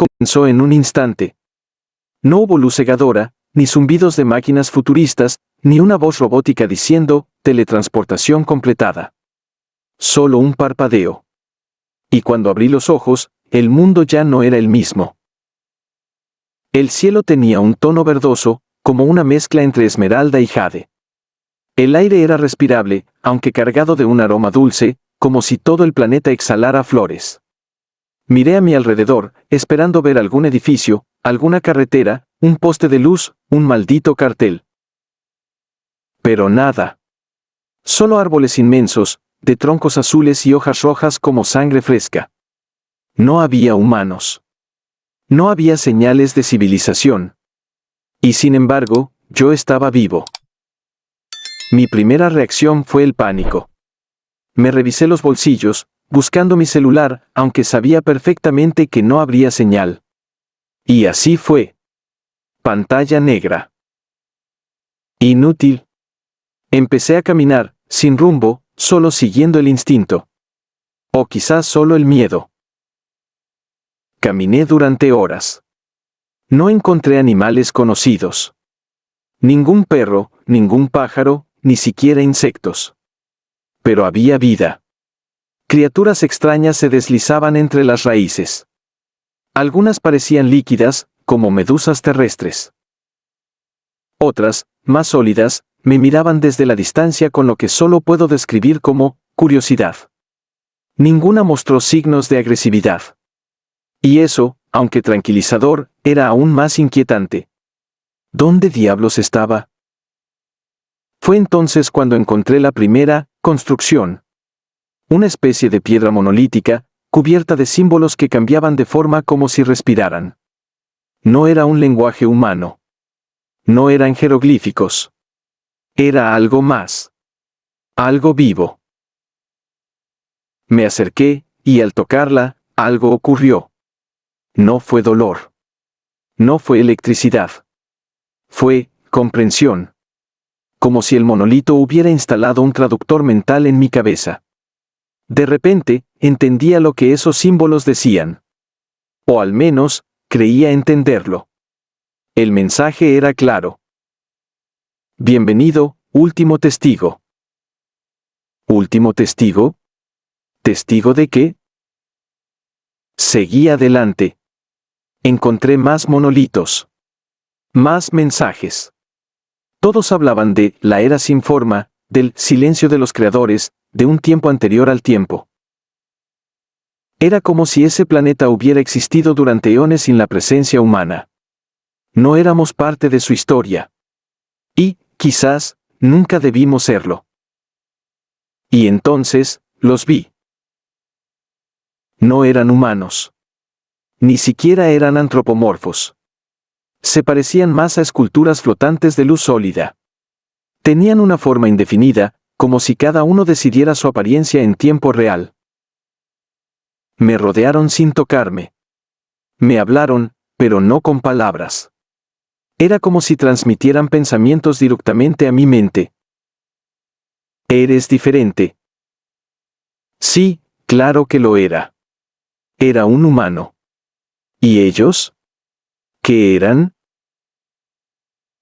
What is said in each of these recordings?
comenzó en un instante. No hubo luz cegadora, ni zumbidos de máquinas futuristas, ni una voz robótica diciendo, teletransportación completada. Solo un parpadeo. Y cuando abrí los ojos, el mundo ya no era el mismo. El cielo tenía un tono verdoso, como una mezcla entre esmeralda y jade. El aire era respirable, aunque cargado de un aroma dulce, como si todo el planeta exhalara flores. Miré a mi alrededor, esperando ver algún edificio, alguna carretera, un poste de luz, un maldito cartel. Pero nada. Solo árboles inmensos, de troncos azules y hojas rojas como sangre fresca. No había humanos. No había señales de civilización. Y sin embargo, yo estaba vivo. Mi primera reacción fue el pánico. Me revisé los bolsillos, buscando mi celular, aunque sabía perfectamente que no habría señal. Y así fue. Pantalla negra. Inútil. Empecé a caminar, sin rumbo, solo siguiendo el instinto. O quizás solo el miedo. Caminé durante horas. No encontré animales conocidos. Ningún perro, ningún pájaro, ni siquiera insectos. Pero había vida. Criaturas extrañas se deslizaban entre las raíces. Algunas parecían líquidas, como medusas terrestres. Otras, más sólidas, me miraban desde la distancia con lo que solo puedo describir como curiosidad. Ninguna mostró signos de agresividad. Y eso, aunque tranquilizador, era aún más inquietante. ¿Dónde diablos estaba? Fue entonces cuando encontré la primera construcción. Una especie de piedra monolítica, cubierta de símbolos que cambiaban de forma como si respiraran. No era un lenguaje humano. No eran jeroglíficos. Era algo más. Algo vivo. Me acerqué, y al tocarla, algo ocurrió. No fue dolor. No fue electricidad. Fue comprensión. Como si el monolito hubiera instalado un traductor mental en mi cabeza. De repente, entendía lo que esos símbolos decían. O al menos, creía entenderlo. El mensaje era claro. Bienvenido, último testigo. ¿Último testigo? ¿Testigo de qué? Seguí adelante. Encontré más monolitos. Más mensajes. Todos hablaban de la era sin forma, del silencio de los creadores, de un tiempo anterior al tiempo. Era como si ese planeta hubiera existido durante eones sin la presencia humana. No éramos parte de su historia. Y, quizás, nunca debimos serlo. Y entonces, los vi. No eran humanos. Ni siquiera eran antropomorfos. Se parecían más a esculturas flotantes de luz sólida. Tenían una forma indefinida, como si cada uno decidiera su apariencia en tiempo real. Me rodearon sin tocarme. Me hablaron, pero no con palabras. Era como si transmitieran pensamientos directamente a mi mente. ¿Eres diferente? Sí, claro que lo era. Era un humano. ¿Y ellos? ¿Qué eran?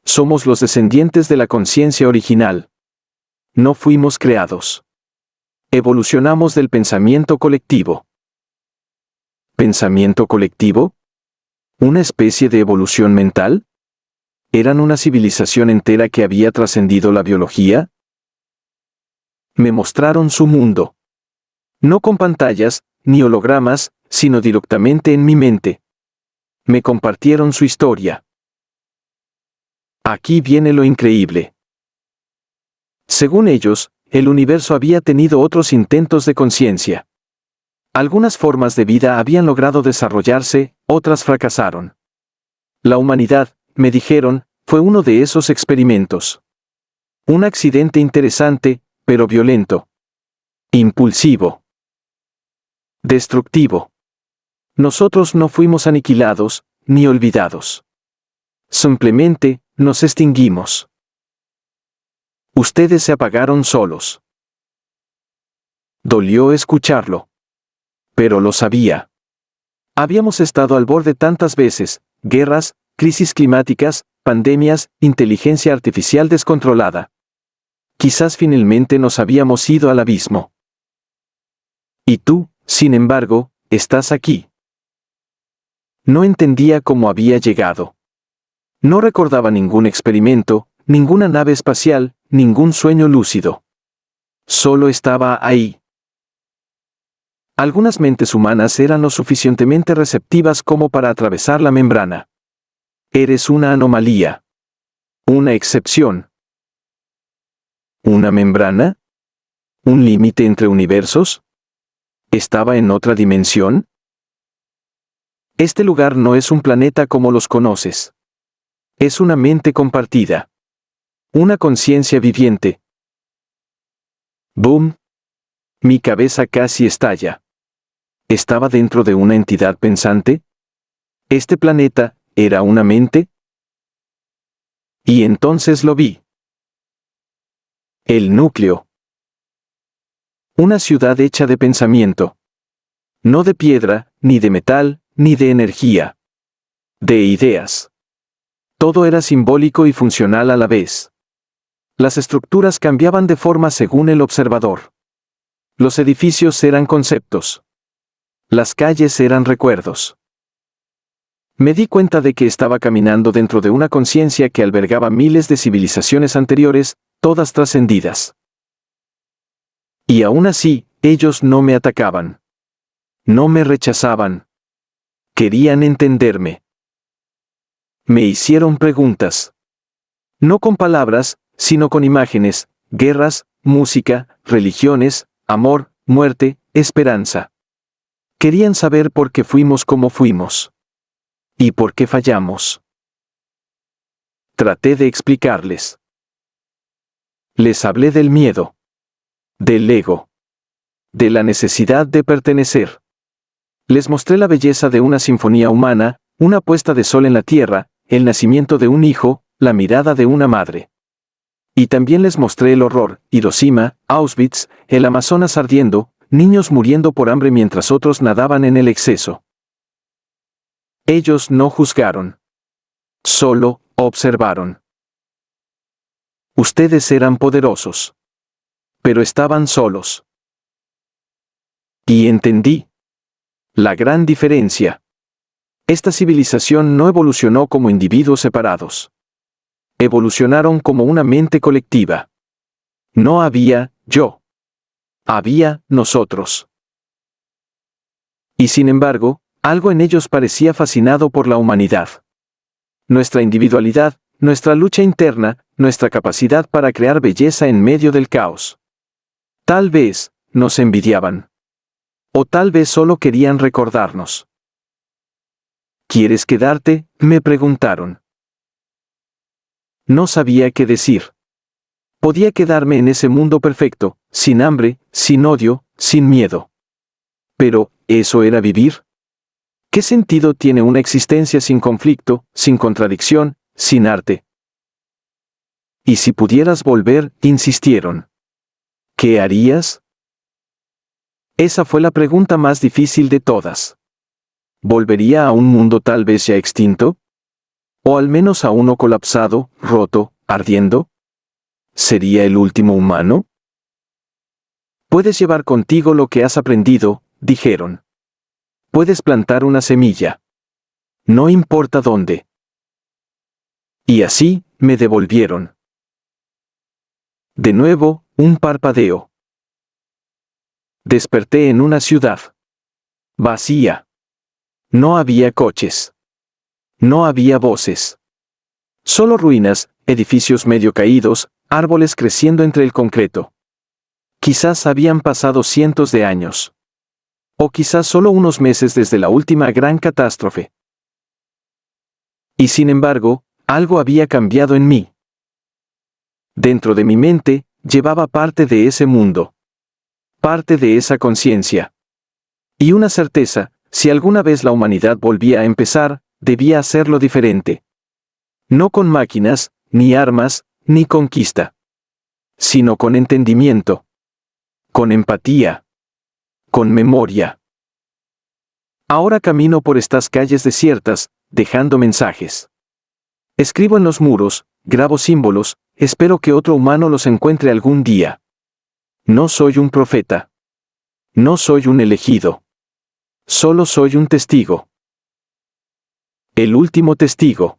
Somos los descendientes de la conciencia original. No fuimos creados. Evolucionamos del pensamiento colectivo. ¿Pensamiento colectivo? ¿Una especie de evolución mental? ¿Eran una civilización entera que había trascendido la biología? Me mostraron su mundo. No con pantallas, ni hologramas, sino directamente en mi mente. Me compartieron su historia. Aquí viene lo increíble. Según ellos, el universo había tenido otros intentos de conciencia. Algunas formas de vida habían logrado desarrollarse, otras fracasaron. La humanidad, me dijeron, fue uno de esos experimentos. Un accidente interesante, pero violento. Impulsivo. Destructivo. Nosotros no fuimos aniquilados, ni olvidados. Simplemente, nos extinguimos. Ustedes se apagaron solos. Dolió escucharlo. Pero lo sabía. Habíamos estado al borde tantas veces: guerras, crisis climáticas, pandemias, inteligencia artificial descontrolada. Quizás finalmente nos habíamos ido al abismo. Y tú, sin embargo, estás aquí. No entendía cómo había llegado. No recordaba ningún experimento, ninguna nave espacial, ningún sueño lúcido. Solo estaba ahí. Algunas mentes humanas eran lo suficientemente receptivas como para atravesar la membrana. Eres una anomalía. Una excepción. ¿Una membrana? ¿Un límite entre universos? ¿Estaba en otra dimensión? Este lugar no es un planeta como los conoces. Es una mente compartida. Una conciencia viviente. ¡Boom! Mi cabeza casi estalla. ¿Estaba dentro de una entidad pensante? ¿Este planeta era una mente? Y entonces lo vi. El núcleo. Una ciudad hecha de pensamiento. No de piedra, ni de metal, ni de energía. De ideas. Todo era simbólico y funcional a la vez. Las estructuras cambiaban de forma según el observador. Los edificios eran conceptos. Las calles eran recuerdos. Me di cuenta de que estaba caminando dentro de una conciencia que albergaba miles de civilizaciones anteriores, todas trascendidas. Y aún así, ellos no me atacaban. No me rechazaban. Querían entenderme. Me hicieron preguntas. No con palabras, sino con imágenes: guerras, música, religiones, amor, muerte, esperanza. Querían saber por qué fuimos como fuimos. ¿Y por qué fallamos? Traté de explicarles. Les hablé del miedo. Del ego. De la necesidad de pertenecer. Les mostré la belleza de una sinfonía humana, una puesta de sol en la tierra, el nacimiento de un hijo, la mirada de una madre. Y también les mostré el horror: Hiroshima, Auschwitz, el Amazonas ardiendo, niños muriendo por hambre mientras otros nadaban en el exceso. Ellos no juzgaron. Solo observaron. Ustedes eran poderosos. Pero estaban solos. Y entendí. La gran diferencia. Esta civilización no evolucionó como individuos separados. Evolucionaron como una mente colectiva. No había yo. Había nosotros. Y sin embargo, algo en ellos parecía fascinado por la humanidad. Nuestra individualidad, nuestra lucha interna, nuestra capacidad para crear belleza en medio del caos. Tal vez, nos envidiaban. O tal vez solo querían recordarnos. ¿Quieres quedarte?, me preguntaron. No sabía qué decir. Podía quedarme en ese mundo perfecto, sin hambre, sin odio, sin miedo. Pero, ¿eso era vivir? ¿Qué sentido tiene una existencia sin conflicto, sin contradicción, sin arte? ¿Y si pudieras volver?, insistieron. ¿Qué harías? Esa fue la pregunta más difícil de todas. ¿Volvería a un mundo tal vez ya extinto? ¿O al menos a uno colapsado, roto, ardiendo? ¿Sería el último humano? Puedes llevar contigo lo que has aprendido, dijeron. Puedes plantar una semilla. No importa dónde. Y así, me devolvieron. De nuevo, un parpadeo. Desperté en una ciudad. Vacía. No había coches. No había voces. Solo ruinas, edificios medio caídos, árboles creciendo entre el concreto. Quizás habían pasado cientos de años. O quizás solo unos meses desde la última gran catástrofe. Y sin embargo, algo había cambiado en mí. Dentro de mi mente, llevaba parte de ese mundo. Parte de esa conciencia. Y una certeza: si alguna vez la humanidad volvía a empezar, debía hacerlo diferente. No con máquinas, ni armas, ni conquista. Sino con entendimiento. Con empatía. Con memoria. Ahora camino por estas calles desiertas, dejando mensajes. Escribo en los muros, grabo símbolos, espero que otro humano los encuentre algún día. No soy un profeta. No soy un elegido. Solo soy un testigo. El último testigo.